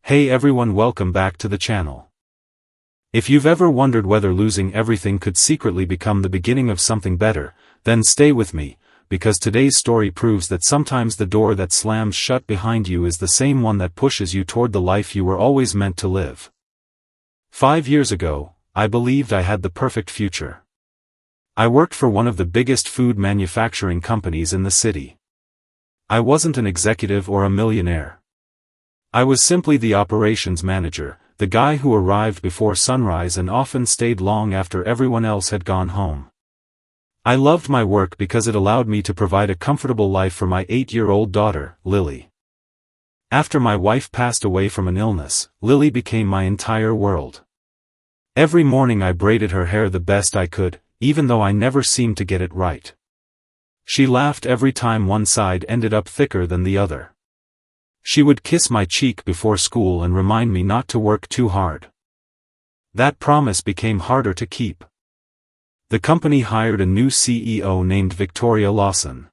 Hey everyone, welcome back to the channel. If you've ever wondered whether losing everything could secretly become the beginning of something better, then stay with me, because today's story proves that sometimes the door that slams shut behind you is the same one that pushes you toward the life you were always meant to live. 5 years ago, I believed I had the perfect future. I worked for one of the biggest food manufacturing companies in the city. I wasn't an executive or a millionaire. I was simply the operations manager, the guy who arrived before sunrise and often stayed long after everyone else had gone home. I loved my work because it allowed me to provide a comfortable life for my 8-year-old daughter, Lily. After my wife passed away from an illness, Lily became my entire world. Every morning I braided her hair the best I could, even though I never seemed to get it right. She laughed every time one side ended up thicker than the other. She would kiss my cheek before school and remind me not to work too hard. That promise became harder to keep. The company hired a new CEO named Victoria Lawson.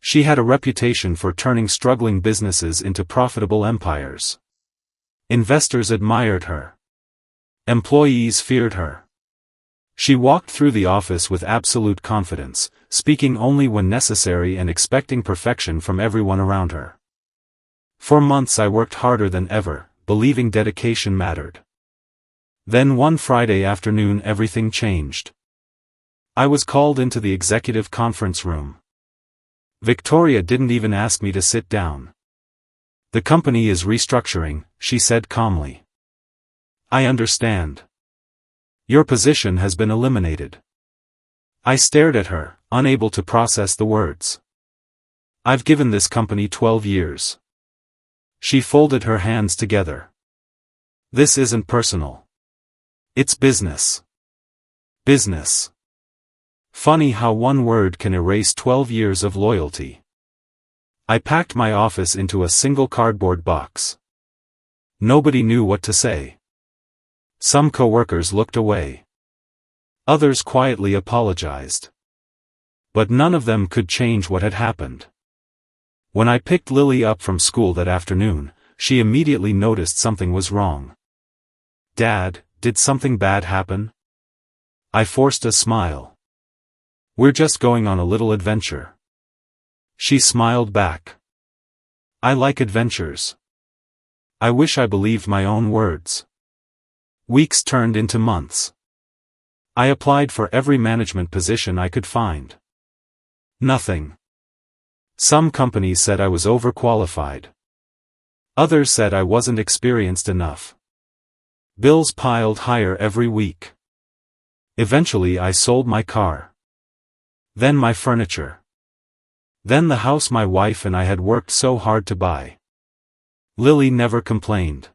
She had a reputation for turning struggling businesses into profitable empires. Investors admired her. Employees feared her. She walked through the office with absolute confidence, speaking only when necessary and expecting perfection from everyone around her. For months I worked harder than ever, believing dedication mattered. Then one Friday afternoon everything changed. I was called into the executive conference room. Victoria didn't even ask me to sit down. "The company is restructuring," she said calmly. "I understand. Your position has been eliminated." I stared at her, unable to process the words. "I've given this company 12 years. She folded her hands together. "This isn't personal. It's business. Business." Funny how one word can erase 12 years of loyalty. I packed my office into a single cardboard box. Nobody knew what to say. Some coworkers looked away. Others quietly apologized. But none of them could change what had happened. When I picked Lily up from school that afternoon, she immediately noticed something was wrong. "Dad, did something bad happen?" I forced a smile. "We're just going on a little adventure." She smiled back. "I like adventures." I wish I believed my own words. Weeks turned into months. I applied for every management position I could find. Nothing. Some companies said I was overqualified. Others said I wasn't experienced enough. Bills piled higher every week. Eventually I sold my car. Then my furniture. Then the house my wife and I had worked so hard to buy. Lily never complained.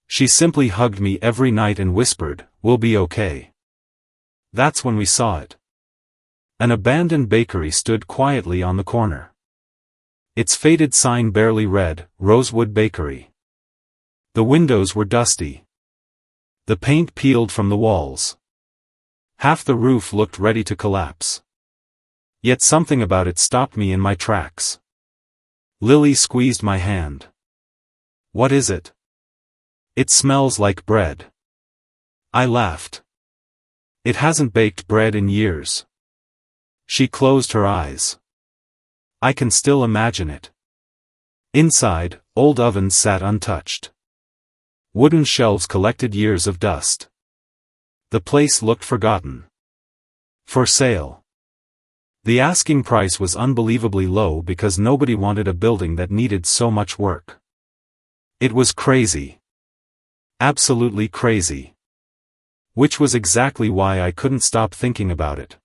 She simply hugged me every night and whispered, "We'll be okay." That's when we saw it. An abandoned bakery stood quietly on the corner. Its faded sign barely read, "Rosewood Bakery." The windows were dusty. The paint peeled from the walls. Half the roof looked ready to collapse. Yet something about it stopped me in my tracks. Lily squeezed my hand. "What is it?" "It smells like bread." I laughed. "It hasn't baked bread in years." She closed her eyes. I can still imagine it. Inside, old ovens sat untouched. Wooden shelves collected years of dust. The place looked forgotten. For sale. The asking price was unbelievably low because nobody wanted a building that needed so much work. It was crazy. Absolutely crazy. Which was exactly why I couldn't stop thinking about it.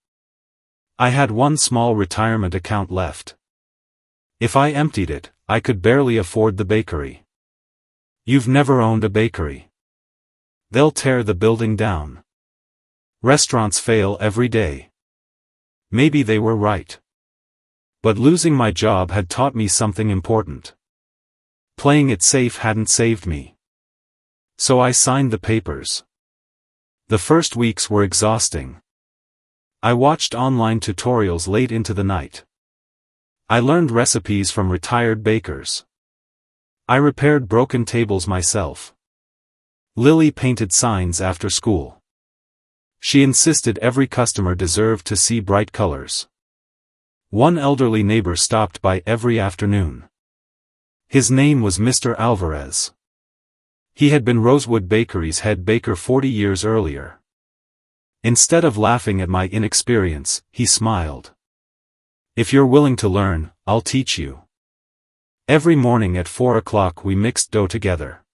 I had one small retirement account left. If I emptied it, I could barely afford the bakery. You've never owned a bakery. They'll tear the building down. Restaurants fail every day. Maybe they were right. But losing my job had taught me something important. Playing it safe hadn't saved me. So I signed the papers. The first weeks were exhausting. I watched online tutorials late into the night. I learned recipes from retired bakers. I repaired broken tables myself. Lily painted signs after school. She insisted every customer deserved to see bright colors. One elderly neighbor stopped by every afternoon. His name was Mr. Alvarez. He had been Rosewood Bakery's head baker 40 years earlier. Instead of laughing at my inexperience, he smiled. "If you're willing to learn, I'll teach you." Every morning at 4 o'clock we mixed dough together.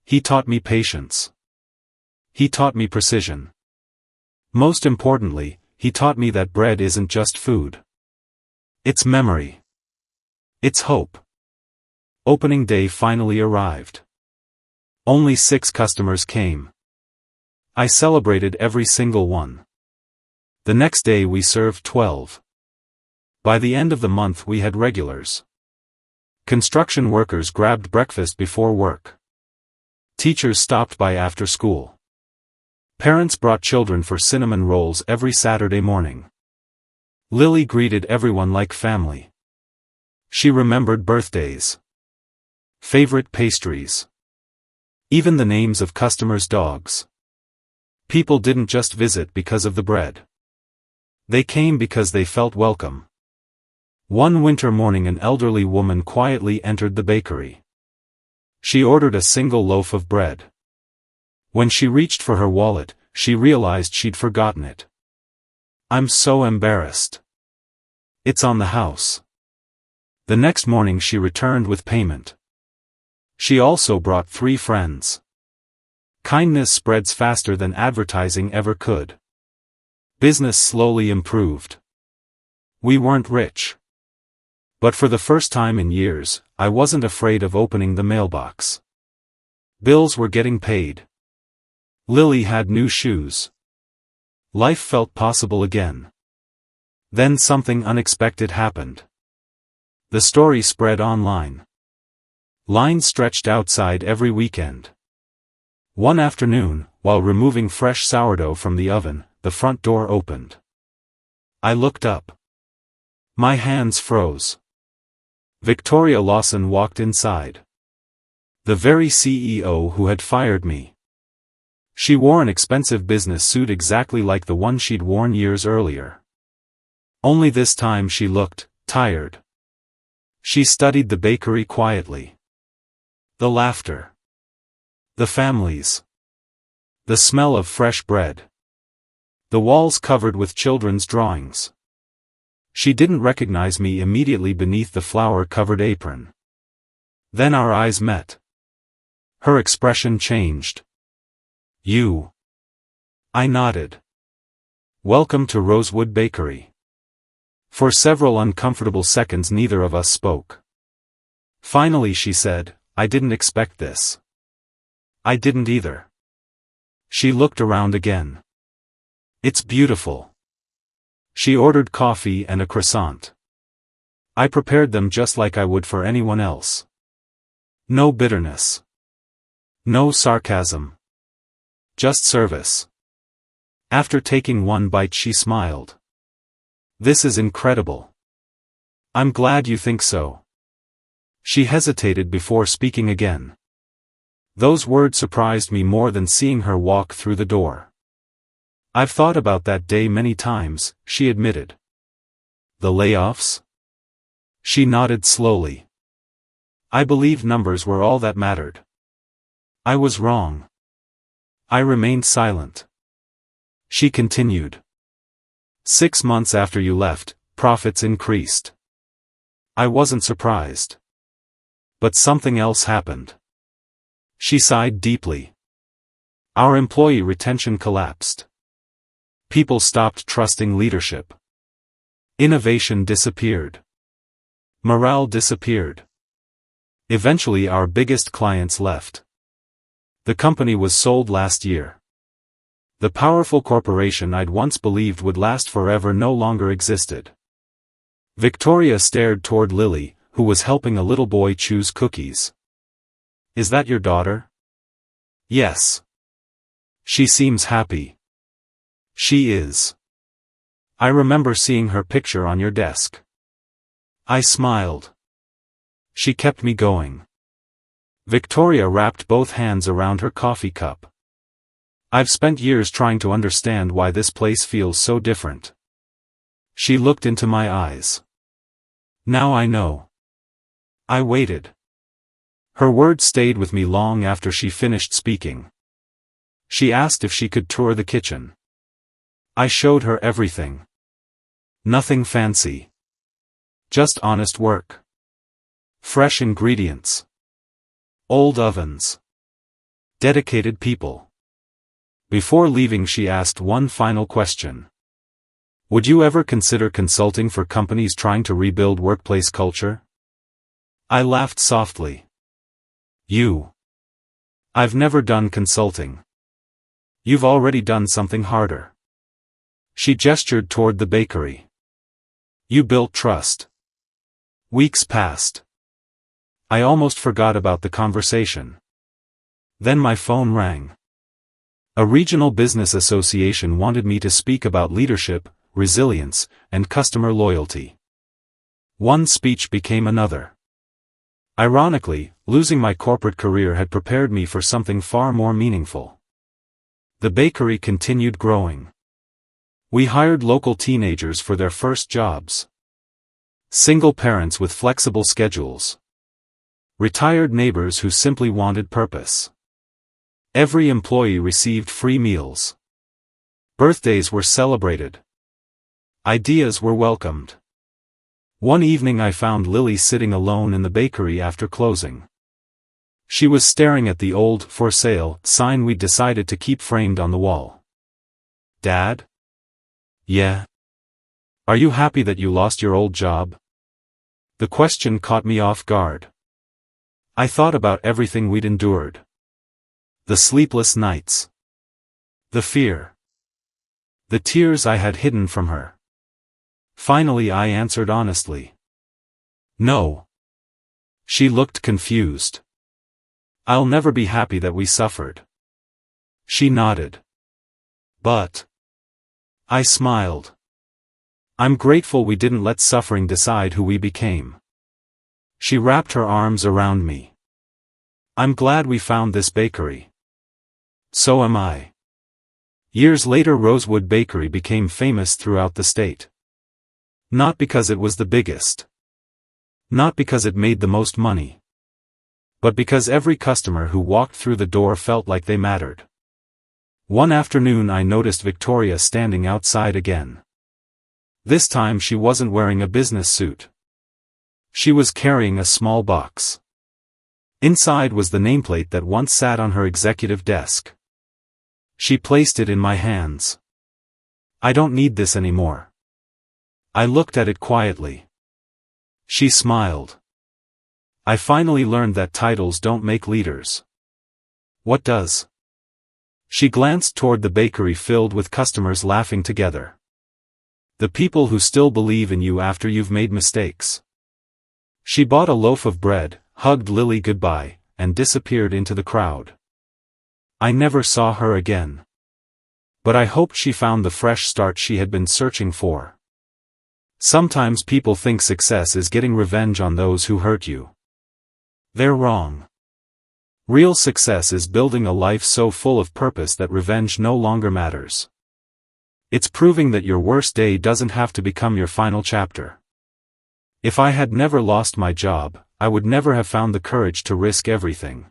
He taught me patience. He taught me precision. Most importantly, he taught me that bread isn't just food. It's memory. It's hope. Opening day finally arrived. Only 6 customers came. I celebrated every single one. The next day we served 12. By the end of the month we had regulars. Construction workers grabbed breakfast before work. Teachers stopped by after school. Parents brought children for cinnamon rolls every Saturday morning. Lily greeted everyone like family. She remembered birthdays, favorite pastries, even the names of customers' dogs. People didn't just visit because of the bread. They came because they felt welcome. One winter morning an elderly woman quietly entered the bakery. She ordered a single loaf of bread. When she reached for her wallet, she realized she'd forgotten it. "I'm so embarrassed." "It's on the house." The next morning she returned with payment. She also brought 3 friends. Kindness spreads faster than advertising ever could. Business slowly improved. We weren't rich. But for the first time in years, I wasn't afraid of opening the mailbox. Bills were getting paid. Lily had new shoes. Life felt possible again. Then something unexpected happened. The story spread online. Lines stretched outside every weekend. One afternoon, while removing fresh sourdough from the oven, the front door opened. I looked up. My hands froze. Victoria Lawson walked inside. The very CEO who had fired me. She wore an expensive business suit exactly like the one she'd worn years earlier. Only this time she looked tired. She studied the bakery quietly. The laughter. The families. The smell of fresh bread. The walls covered with children's drawings. She didn't recognize me immediately beneath the flour-covered apron. Then our eyes met. Her expression changed. "You." I nodded. "Welcome to Rosewood Bakery." For several uncomfortable seconds neither of us spoke. Finally she said, "I didn't expect this." I didn't either. She looked around again. "It's beautiful." She ordered coffee and a croissant. I prepared them just like I would for anyone else. No bitterness. No sarcasm. Just service. After taking one bite she smiled. "This is incredible." "I'm glad you think so." She hesitated before speaking again. Those words surprised me more than seeing her walk through the door. "I've thought about that day many times," she admitted. "The layoffs?" She nodded slowly. "I believed numbers were all that mattered. I was wrong." I remained silent. She continued. 6 months after you left, profits increased." I wasn't surprised. But something else happened. She sighed deeply. Our employee retention collapsed. People stopped trusting leadership. Innovation disappeared. Morale disappeared. Eventually our biggest clients left. The company was sold last year. The powerful corporation I'd once believed would last forever no longer existed. Victoria stared toward Lily, who was helping a little boy choose cookies. "Is that your daughter?" "Yes." "She seems happy." "She is. I remember seeing her picture on your desk." I smiled. She kept me going. Victoria wrapped both hands around her coffee cup. I've spent years trying to understand why this place feels so different. She looked into my eyes. Now I know. I waited. Her words stayed with me long after she finished speaking. She asked if she could tour the kitchen. I showed her everything. Nothing fancy. Just honest work. Fresh ingredients. Old ovens. Dedicated people. Before leaving, she asked one final question. Would you ever consider consulting for companies trying to rebuild workplace culture? I laughed softly. I've never done consulting. You've already done something harder. She gestured toward the bakery. You built trust. Weeks passed. I almost forgot about the conversation. Then my phone rang. A regional business association wanted me to speak about leadership, resilience, and customer loyalty. One speech became another. Ironically, losing my corporate career had prepared me for something far more meaningful. The bakery continued growing. We hired local teenagers for their first jobs. Single parents with flexible schedules. Retired neighbors who simply wanted purpose. Every employee received free meals. Birthdays were celebrated. Ideas were welcomed. One evening I found Lily sitting alone in the bakery after closing. She was staring at the old "For Sale" sign we'd decided to keep framed on the wall. Dad? Yeah. Are you happy that you lost your old job? The question caught me off guard. I thought about everything we'd endured. The sleepless nights. The fear. The tears I had hidden from her. Finally I answered honestly. No. She looked confused. I'll never be happy that we suffered. She nodded. But. I smiled. I'm grateful we didn't let suffering decide who we became. She wrapped her arms around me. I'm glad we found this bakery. So am I. Years later, Rosewood Bakery became famous throughout the state. Not because it was the biggest. Not because it made the most money. But because every customer who walked through the door felt like they mattered. One afternoon I noticed Victoria standing outside again. This time she wasn't wearing a business suit. She was carrying a small box. Inside was the nameplate that once sat on her executive desk. She placed it in my hands. I don't need this anymore. I looked at it quietly. She smiled. I finally learned that titles don't make leaders. What does? She glanced toward the bakery filled with customers laughing together. The people who still believe in you after you've made mistakes. She bought a loaf of bread, hugged Lily goodbye, and disappeared into the crowd. I never saw her again. But I hoped she found the fresh start she had been searching for. Sometimes people think success is getting revenge on those who hurt you. They're wrong. Real success is building a life so full of purpose that revenge no longer matters. It's proving that your worst day doesn't have to become your final chapter. If I had never lost my job, I would never have found the courage to risk everything.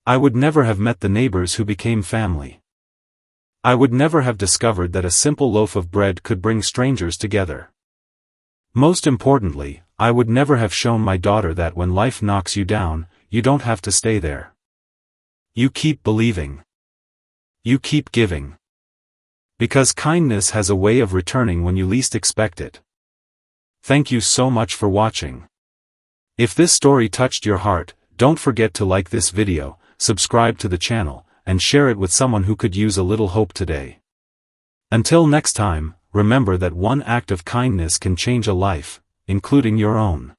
I would never have met the neighbors who became family. I would never have discovered that a simple loaf of bread could bring strangers together. Most importantly, I would never have shown my daughter that when life knocks you down, you don't have to stay there. You keep believing. You keep giving. Because kindness has a way of returning when you least expect it. Thank you so much for watching. If this story touched your heart, don't forget to like this video, subscribe to the channel, and share it with someone who could use a little hope today. Until next time, remember that one act of kindness can change a life, including your own.